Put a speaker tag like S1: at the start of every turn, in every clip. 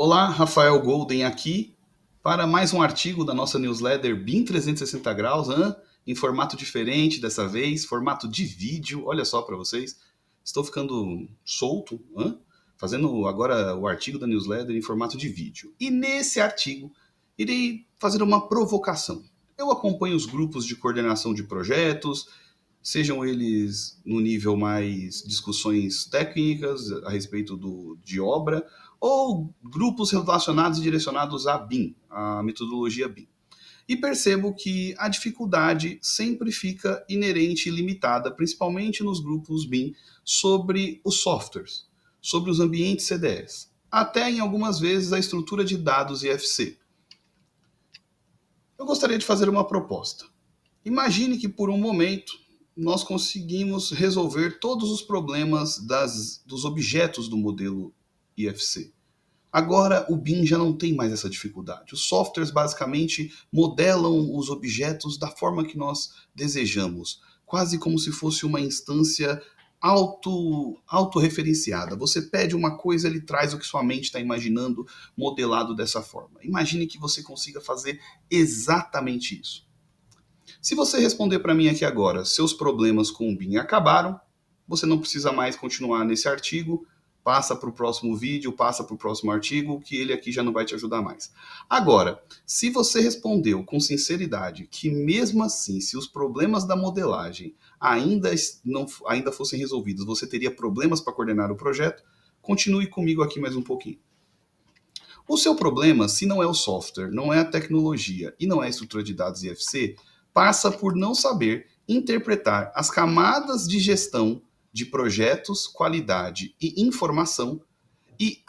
S1: Olá, Rafael Golden aqui para mais um artigo da nossa newsletter BIM 360 graus, em formato diferente dessa vez, formato de vídeo. Olha só para vocês, estou ficando solto, fazendo agora o artigo da newsletter em formato de vídeo. E nesse artigo irei fazer uma provocação. Eu acompanho os grupos de coordenação de projetos, sejam eles no nível mais discussões técnicas a respeito de obra, ou grupos relacionados e direcionados a BIM, a metodologia BIM. E percebo que a dificuldade sempre fica inerente e limitada, principalmente nos grupos BIM, sobre os softwares, sobre os ambientes CDS, até em algumas vezes a estrutura de dados IFC. Eu gostaria de fazer uma proposta. Imagine que por um momento nós conseguimos resolver todos os problemas dos objetos do modelo IFC. Agora o BIM já não tem mais essa dificuldade. Os softwares basicamente modelam os objetos da forma que nós desejamos, quase como se fosse uma instância autorreferenciada. Você pede uma coisa, ele traz o que sua mente está imaginando, modelado dessa forma. Imagine que você consiga fazer exatamente isso. Se você responder para mim aqui agora, seus problemas com o BIM acabaram, você não precisa mais continuar nesse artigo, passa para o próximo vídeo, passa para o próximo artigo, que ele aqui já não vai te ajudar mais. Agora, se você respondeu com sinceridade que mesmo assim, se os problemas da modelagem ainda fossem resolvidos, você teria problemas para coordenar o projeto, continue comigo aqui mais um pouquinho. O seu problema, se não é o software, não é a tecnologia e não é a estrutura de dados IFC, passa por não saber interpretar as camadas de gestão de projetos, qualidade e informação e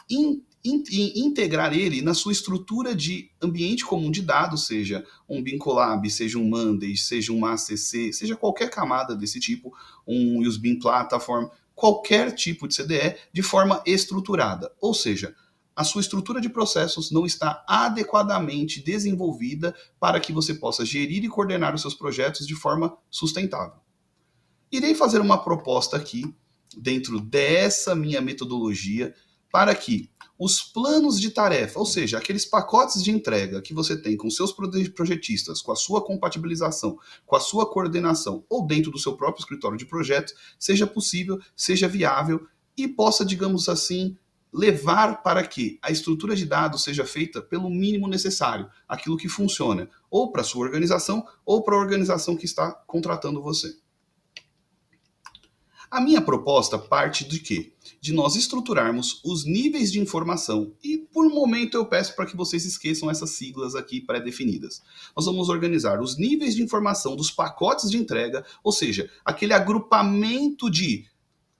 S1: integrar ele na sua estrutura de ambiente comum de dados, seja um BIM Collab, seja um Monday, seja uma ACC, seja qualquer camada desse tipo, um Use BIM Platform, qualquer tipo de CDE, de forma estruturada. Ou seja, a sua estrutura de processos não está adequadamente desenvolvida para que você possa gerir e coordenar os seus projetos de forma sustentável. Irei fazer uma proposta aqui, dentro dessa minha metodologia, para que os planos de tarefa, ou seja, aqueles pacotes de entrega que você tem com seus projetistas, com a sua compatibilização, com a sua coordenação, ou dentro do seu próprio escritório de projetos, seja possível, seja viável e possa, digamos assim, levar para que a estrutura de dados seja feita pelo mínimo necessário, aquilo que funciona, ou para a sua organização, ou para a organização que está contratando você. A minha proposta parte de quê? De nós estruturarmos os níveis de informação e, por um momento, eu peço para que vocês esqueçam essas siglas aqui pré-definidas. Nós vamos organizar os níveis de informação dos pacotes de entrega, ou seja, aquele agrupamento de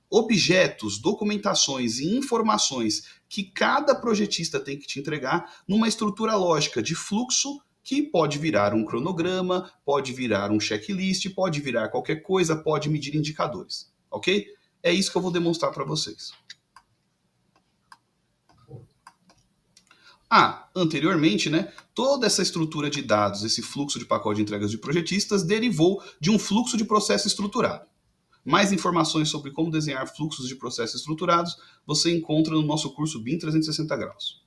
S1: objetos, documentações e informações que cada projetista tem que te entregar numa estrutura lógica de fluxo que pode virar um cronograma, pode virar um checklist, pode virar qualquer coisa, pode medir indicadores, ok? É isso que eu vou demonstrar para vocês. Anteriormente, toda essa estrutura de dados, esse fluxo de pacote de entregas de projetistas derivou de um fluxo de processo estruturado. Mais informações sobre como desenhar fluxos de processos estruturados você encontra no nosso curso BIM 360 graus.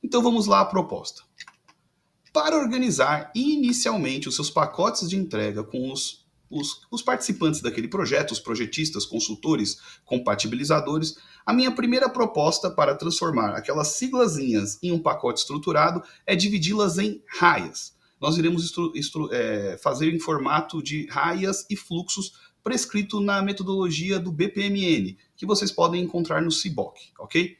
S1: Então vamos lá à proposta. Para organizar inicialmente os seus pacotes de entrega com os participantes daquele projeto, os projetistas, consultores, compatibilizadores, a minha primeira proposta para transformar aquelas siglazinhas em um pacote estruturado é dividi-las em raias. Nós iremos fazer em formato de raias e fluxos prescrito na metodologia do BPMN, que vocês podem encontrar no CBOK, ok?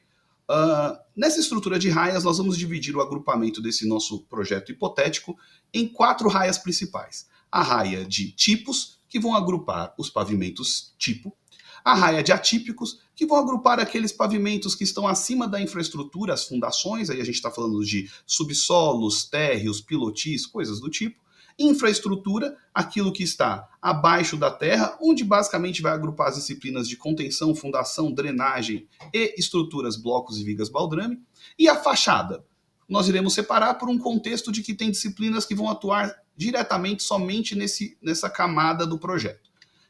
S1: Nessa estrutura de raias, nós vamos dividir o agrupamento desse nosso projeto hipotético em 4 raias principais. A raia de tipos, que vão agrupar os pavimentos tipo. A raia de atípicos, que vão agrupar aqueles pavimentos que estão acima da infraestrutura, as fundações, aí a gente está falando de subsolos, térreos, pilotis, coisas do tipo. Infraestrutura, aquilo que está abaixo da terra, onde basicamente vai agrupar as disciplinas de contenção, fundação, drenagem e estruturas, blocos e vigas baldrame. E a fachada, nós iremos separar por um contexto de que tem disciplinas que vão atuar diretamente somente nessa camada do projeto.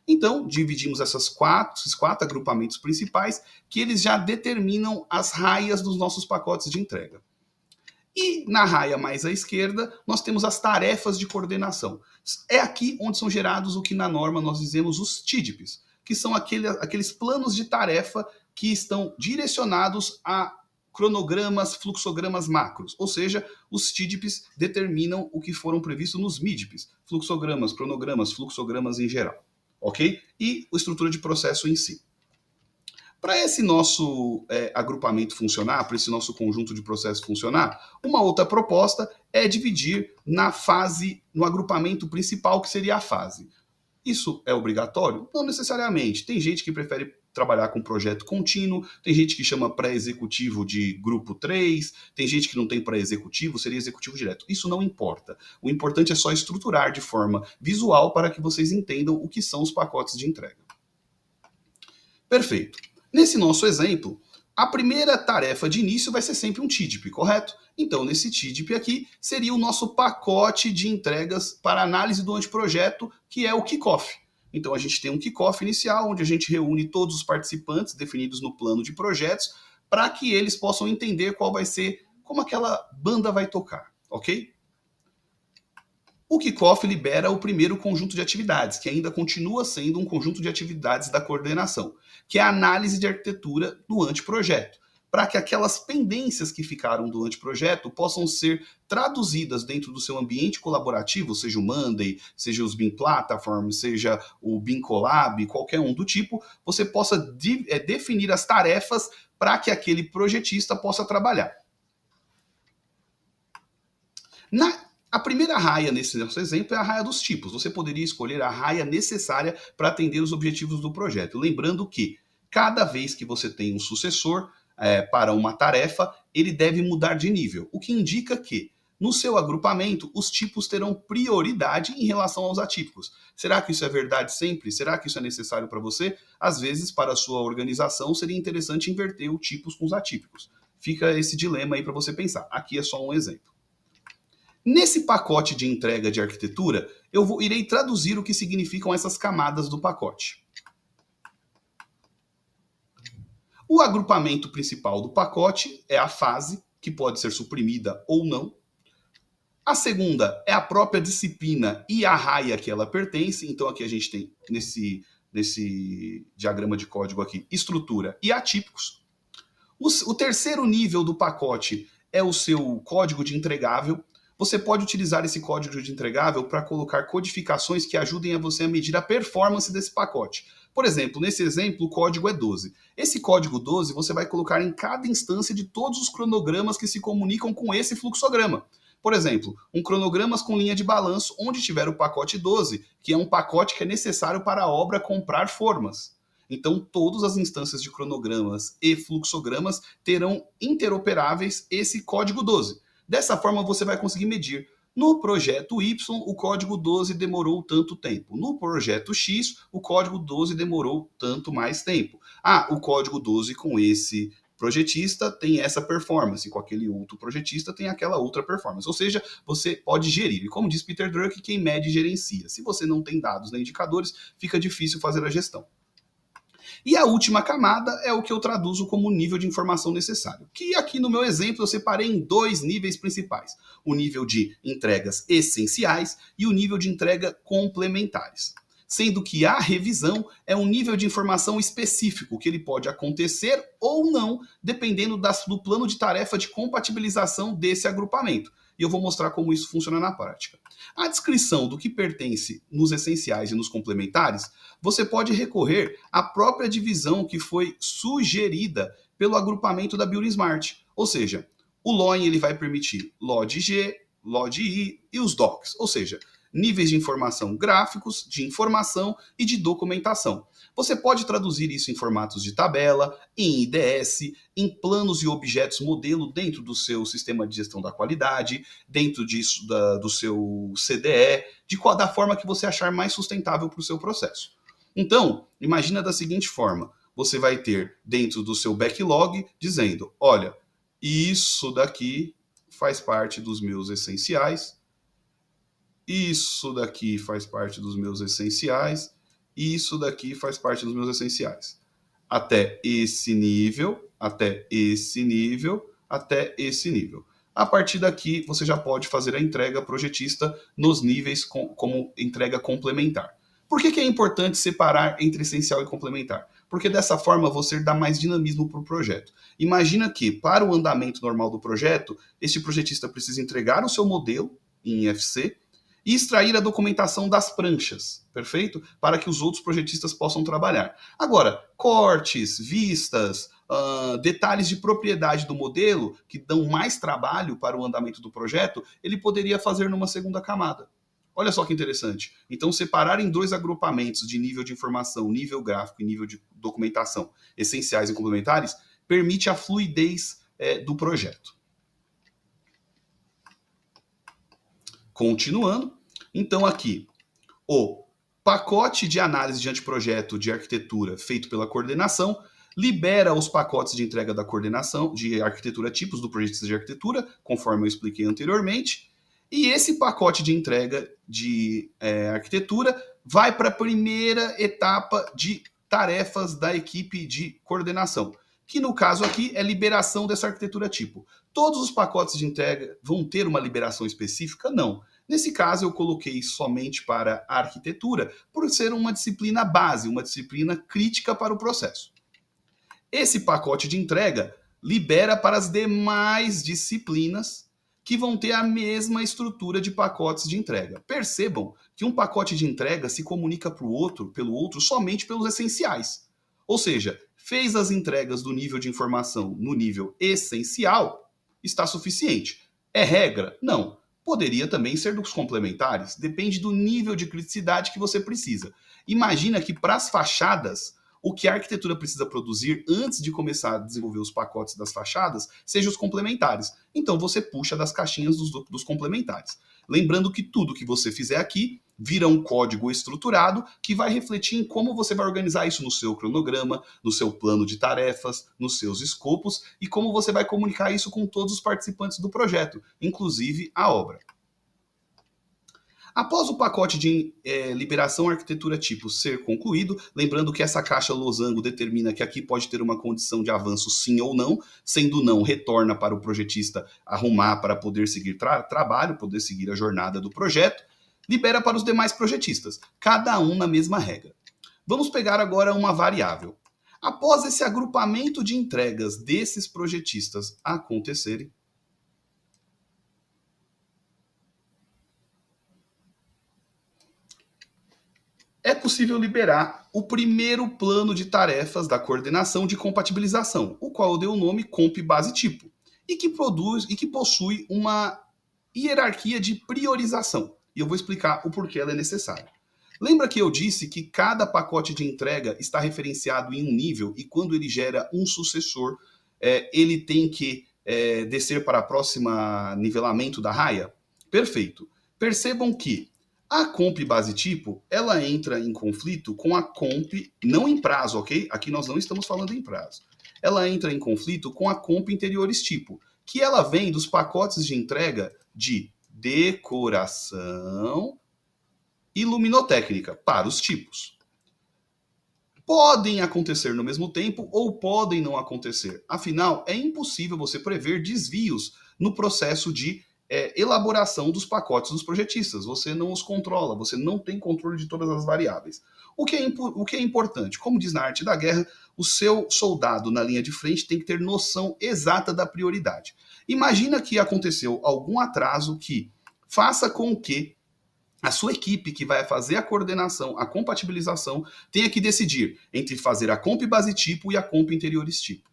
S1: Então, dividimos esses quatro agrupamentos principais, que eles já determinam as raias dos nossos pacotes de entrega. E na raia mais à esquerda, nós temos as tarefas de coordenação. É aqui onde são gerados o que na norma nós dizemos os TDIPs, que são aqueles planos de tarefa que estão direcionados a cronogramas, fluxogramas macros, ou seja, os TDIPs determinam o que foram previstos nos MIDIPs, fluxogramas, cronogramas, fluxogramas em geral, ok? E a estrutura de processo em si. Para esse nosso agrupamento funcionar, para esse nosso conjunto de processos funcionar, uma outra proposta é dividir no agrupamento principal, que seria a fase. Isso é obrigatório? Não necessariamente. Tem gente que prefere trabalhar com projeto contínuo, tem gente que chama pré-executivo de grupo 3, tem gente que não tem pré-executivo, seria executivo direto. Isso não importa. O importante é só estruturar de forma visual para que vocês entendam o que são os pacotes de entrega. Perfeito. Nesse nosso exemplo, a primeira tarefa de início vai ser sempre um TDIP, correto? Então, nesse TDIP aqui, seria o nosso pacote de entregas para análise do anteprojeto, que é o kickoff. Então, a gente tem um kickoff inicial, onde a gente reúne todos os participantes definidos no plano de projetos, para que eles possam entender qual vai ser, como aquela banda vai tocar, ok? O kickoff libera o primeiro conjunto de atividades, que ainda continua sendo um conjunto de atividades da coordenação, que é a análise de arquitetura do anteprojeto, para que aquelas pendências que ficaram do anteprojeto possam ser traduzidas dentro do seu ambiente colaborativo, seja o Monday, seja os BIM Platform, seja o BIM Collab, qualquer um do tipo, você possa definir as tarefas para que aquele projetista possa trabalhar. A primeira raia nesse nosso exemplo é a raia dos tipos. Você poderia escolher a raia necessária para atender os objetivos do projeto. Lembrando que cada vez que você tem um sucessor para uma tarefa, ele deve mudar de nível, o que indica que no seu agrupamento os tipos terão prioridade em relação aos atípicos. Será que isso é verdade sempre? Será que isso é necessário para você? Às vezes, para a sua organização, seria interessante inverter os tipos com os atípicos. Fica esse dilema aí para você pensar. Aqui é só um exemplo. Nesse pacote de entrega de arquitetura, irei traduzir o que significam essas camadas do pacote. O agrupamento principal do pacote é a fase, que pode ser suprimida ou não. A segunda é a própria disciplina e a raia que ela pertence. Então aqui a gente tem, nesse diagrama de código aqui, estrutura e atípicos. O terceiro nível do pacote é o seu código de entregável. Você pode utilizar esse código de entregável para colocar codificações que ajudem a você a medir a performance desse pacote. Por exemplo, nesse exemplo, o código é 12. Esse código 12 você vai colocar em cada instância de todos os cronogramas que se comunicam com esse fluxograma. Por exemplo, um cronogramas com linha de balanço, onde tiver o pacote 12, que é um pacote que é necessário para a obra comprar formas. Então, todas as instâncias de cronogramas e fluxogramas terão interoperáveis esse código 12. Dessa forma, você vai conseguir medir. No projeto Y, o código 12 demorou tanto tempo. No projeto X, o código 12 demorou tanto mais tempo. Ah, o código 12 com esse projetista tem essa performance, com aquele outro projetista tem aquela outra performance. Ou seja, você pode gerir. E como diz Peter Drucker, quem mede gerencia. Se você não tem dados nem indicadores, fica difícil fazer a gestão. E a última camada é o que eu traduzo como nível de informação necessário, que aqui no meu exemplo eu separei em dois níveis principais: o nível de entregas essenciais e o nível de entrega complementares. Sendo que a revisão é um nível de informação específico, que ele pode acontecer ou não, dependendo do plano de tarefa de compatibilização desse agrupamento. E eu vou mostrar como isso funciona na prática. A descrição do que pertence nos essenciais e nos complementares, você pode recorrer à própria divisão que foi sugerida pelo agrupamento da Build Smart. Ou seja, o LOIN ele vai permitir LOD-G, LOD-I e os docs. Ou seja, níveis de informação gráficos, de informação e de documentação. Você pode traduzir isso em formatos de tabela, em IDS, em planos e objetos modelo dentro do seu sistema de gestão da qualidade, dentro disso do seu CDE, da forma que você achar mais sustentável para o seu processo. Então, imagina da seguinte forma: você vai ter dentro do seu backlog dizendo, olha, isso daqui faz parte dos meus essenciais, isso daqui faz parte dos meus essenciais, e isso daqui faz parte dos meus essenciais. Até esse nível, até esse nível, até esse nível. A partir daqui, você já pode fazer a entrega projetista nos níveis como entrega complementar. Por que é importante separar entre essencial e complementar? Porque dessa forma você dá mais dinamismo para o projeto. Imagina que, para o andamento normal do projeto, este projetista precisa entregar o seu modelo em IFC e extrair a documentação das pranchas, perfeito? Para que os outros projetistas possam trabalhar. Agora, cortes, vistas, detalhes de propriedade do modelo, que dão mais trabalho para o andamento do projeto, ele poderia fazer numa segunda camada. Olha só que interessante. Então, separar em dois agrupamentos de nível de informação, nível gráfico e nível de documentação, essenciais e complementares, permite a fluidez do projeto. Continuando, então aqui, o pacote de análise de anteprojeto de arquitetura feito pela coordenação libera os pacotes de entrega da coordenação de arquitetura tipos do projetista de arquitetura, conforme eu expliquei anteriormente, e esse pacote de entrega de arquitetura vai para a primeira etapa de tarefas da equipe de coordenação, que no caso aqui é liberação dessa arquitetura tipo. Todos os pacotes de entrega vão ter uma liberação específica? Não. Nesse caso, eu coloquei somente para a arquitetura, por ser uma disciplina base, uma disciplina crítica para o processo. Esse pacote de entrega libera para as demais disciplinas que vão ter a mesma estrutura de pacotes de entrega. Percebam que um pacote de entrega se comunica pelo outro somente pelos essenciais. Ou seja, fez as entregas do nível de informação no nível essencial, está suficiente. É regra? Não. Poderia também ser dos complementares, depende do nível de criticidade que você precisa. Imagina que para as fachadas, o que a arquitetura precisa produzir antes de começar a desenvolver os pacotes das fachadas, seja os complementares. Então você puxa das caixinhas dos complementares. Lembrando que tudo que você fizer aqui vira um código estruturado que vai refletir em como você vai organizar isso no seu cronograma, no seu plano de tarefas, nos seus escopos e como você vai comunicar isso com todos os participantes do projeto, inclusive a obra. Após o pacote de liberação arquitetura tipo ser concluído, lembrando que essa caixa losango determina que aqui pode ter uma condição de avanço sim ou não, sendo não, retorna para o projetista arrumar para poder seguir trabalho, poder seguir a jornada do projeto, libera para os demais projetistas, cada um na mesma regra. Vamos pegar agora uma variável. Após esse agrupamento de entregas desses projetistas acontecerem, é possível liberar o primeiro plano de tarefas da coordenação de compatibilização, o qual eu dei o nome Comp Base Tipo, e que possui uma hierarquia de priorização. E eu vou explicar o porquê ela é necessária. Lembra que eu disse que cada pacote de entrega está referenciado em um nível e quando ele gera um sucessor, ele tem que descer para a próxima nivelamento da raia? Perfeito. Percebam que a comp base tipo, ela entra em conflito com a comp, não em prazo, ok? Aqui nós não estamos falando em prazo. Ela entra em conflito com a comp interiores tipo, que ela vem dos pacotes de entrega de decoração e luminotécnica para os tipos. Podem acontecer no mesmo tempo ou podem não acontecer. Afinal, é impossível você prever desvios no processo de elaboração dos pacotes dos projetistas. Você não os controla, você não tem controle de todas as variáveis. O que é importante? Como diz na arte da guerra, o seu soldado na linha de frente tem que ter noção exata da prioridade. Imagina que aconteceu algum atraso que faça com que a sua equipe que vai fazer a coordenação, a compatibilização, tenha que decidir entre fazer a comp base tipo e a comp interiores tipo.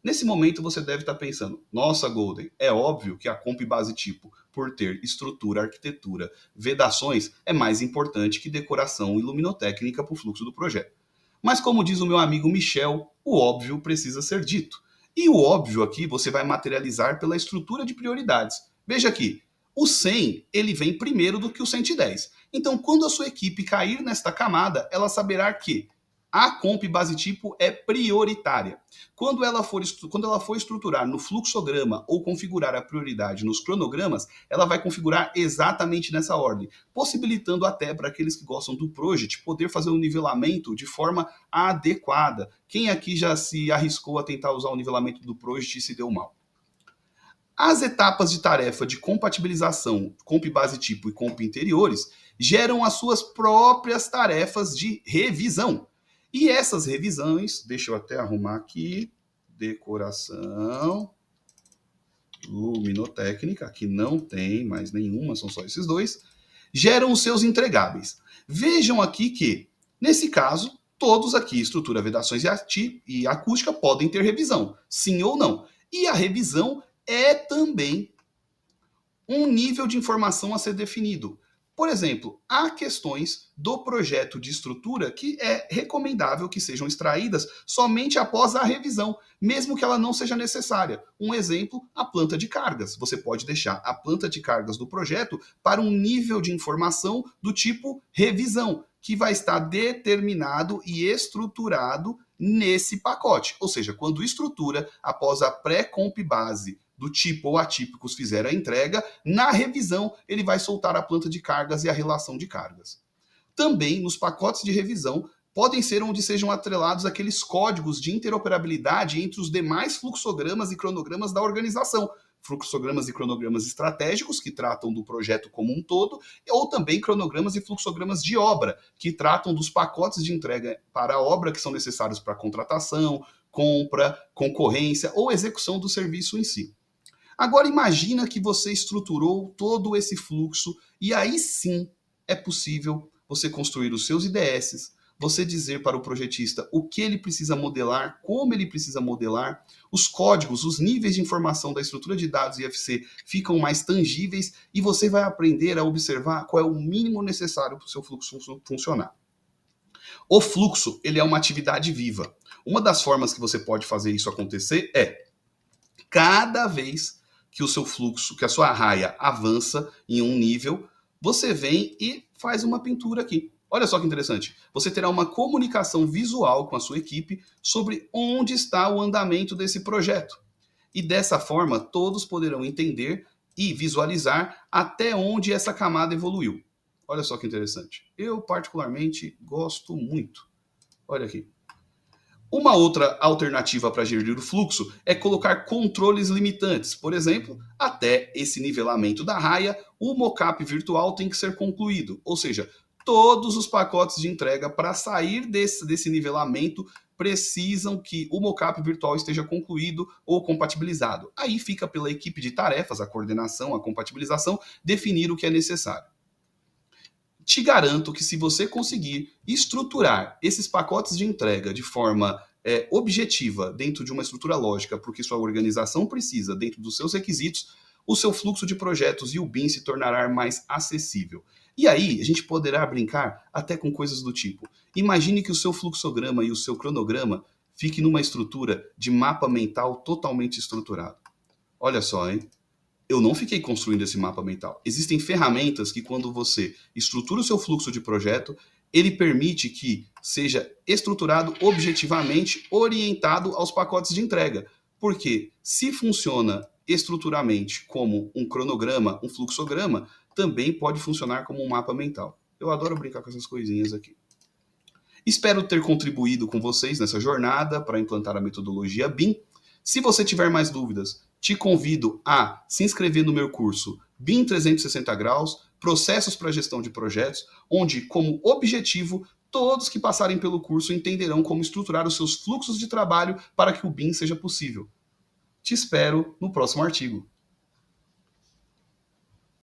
S1: Nesse momento você deve estar pensando, nossa Golden, é óbvio que a comp base tipo, por ter estrutura, arquitetura, vedações, é mais importante que decoração e luminotécnica para o fluxo do projeto. Mas como diz o meu amigo Michel, o óbvio precisa ser dito. E o óbvio aqui você vai materializar pela estrutura de prioridades. Veja aqui, o 100 ele vem primeiro do que o 110. Então quando a sua equipe cair nesta camada, ela saberá que A comp base tipo é prioritária. Quando ela for estruturar no fluxograma ou configurar a prioridade nos cronogramas, ela vai configurar exatamente nessa ordem, possibilitando até para aqueles que gostam do project poder fazer um nivelamento de forma adequada. Quem aqui já se arriscou a tentar usar o nivelamento do project e se deu mal? As etapas de tarefa de compatibilização, comp base tipo e comp interiores, geram as suas próprias tarefas de revisão. E essas revisões, deixa eu até arrumar aqui, decoração, luminotécnica, aqui não tem mais nenhuma, são só esses dois, geram os seus entregáveis. Vejam aqui que, nesse caso, todos aqui, estrutura, vedações e acústica, podem ter revisão, sim ou não. E a revisão é também um nível de informação a ser definido. Por exemplo, há questões do projeto de estrutura que é recomendável que sejam extraídas somente após a revisão, mesmo que ela não seja necessária. Um exemplo, a planta de cargas. Você pode deixar a planta de cargas do projeto para um nível de informação do tipo revisão, que vai estar determinado e estruturado nesse pacote. Ou seja, quando estrutura, após a pré-comp base do tipo ou atípicos fizer a entrega, na revisão ele vai soltar a planta de cargas e a relação de cargas. Também nos pacotes de revisão podem ser onde sejam atrelados aqueles códigos de interoperabilidade entre os demais fluxogramas e cronogramas da organização. Fluxogramas e cronogramas estratégicos, que tratam do projeto como um todo, ou também cronogramas e fluxogramas de obra, que tratam dos pacotes de entrega para a obra que são necessários para contratação, compra, concorrência ou execução do serviço em si. Agora imagina que você estruturou todo esse fluxo e aí sim é possível você construir os seus IDSs, você dizer para o projetista o que ele precisa modelar, como ele precisa modelar, os códigos, os níveis de informação da estrutura de dados IFC ficam mais tangíveis e você vai aprender a observar qual é o mínimo necessário para o seu fluxo funcionar. O fluxo, ele é uma atividade viva. Uma das formas que você pode fazer isso acontecer é cada vez que o seu fluxo, que a sua raia avança em um nível, você vem e faz uma pintura aqui. Olha só que interessante. Você terá uma comunicação visual com a sua equipe sobre onde está o andamento desse projeto. E dessa forma, todos poderão entender e visualizar até onde essa camada evoluiu. Olha só que interessante. Eu, particularmente, gosto muito. Olha aqui. Uma outra alternativa para gerir o fluxo é colocar controles limitantes. Por exemplo, até esse nivelamento da raia, o mockup virtual tem que ser concluído. Ou seja, todos os pacotes de entrega para sair desse nivelamento precisam que o mockup virtual esteja concluído ou compatibilizado. Aí fica pela equipe de tarefas, a coordenação, a compatibilização, definir o que é necessário. Te garanto que se você conseguir estruturar esses pacotes de entrega de forma objetiva dentro de uma estrutura lógica, porque sua organização precisa, dentro dos seus requisitos, o seu fluxo de projetos e o BIM se tornará mais acessível. E aí a gente poderá brincar até com coisas do tipo: imagine que o seu fluxograma e o seu cronograma fiquem numa estrutura de mapa mental totalmente estruturado. Olha só, hein? Eu não fiquei construindo esse mapa mental. Existem ferramentas que, quando você estrutura o seu fluxo de projeto, ele permite que seja estruturado objetivamente, orientado aos pacotes de entrega. Porque se funciona estruturalmente como um cronograma, um fluxograma, também pode funcionar como um mapa mental. Eu adoro brincar com essas coisinhas aqui. Espero ter contribuído com vocês nessa jornada para implantar a metodologia BIM. Se você tiver mais dúvidas, te convido a se inscrever no meu curso BIM 360 graus, processos para gestão de projetos, onde, como objetivo, todos que passarem pelo curso entenderão como estruturar os seus fluxos de trabalho para que o BIM seja possível. Te espero no próximo artigo.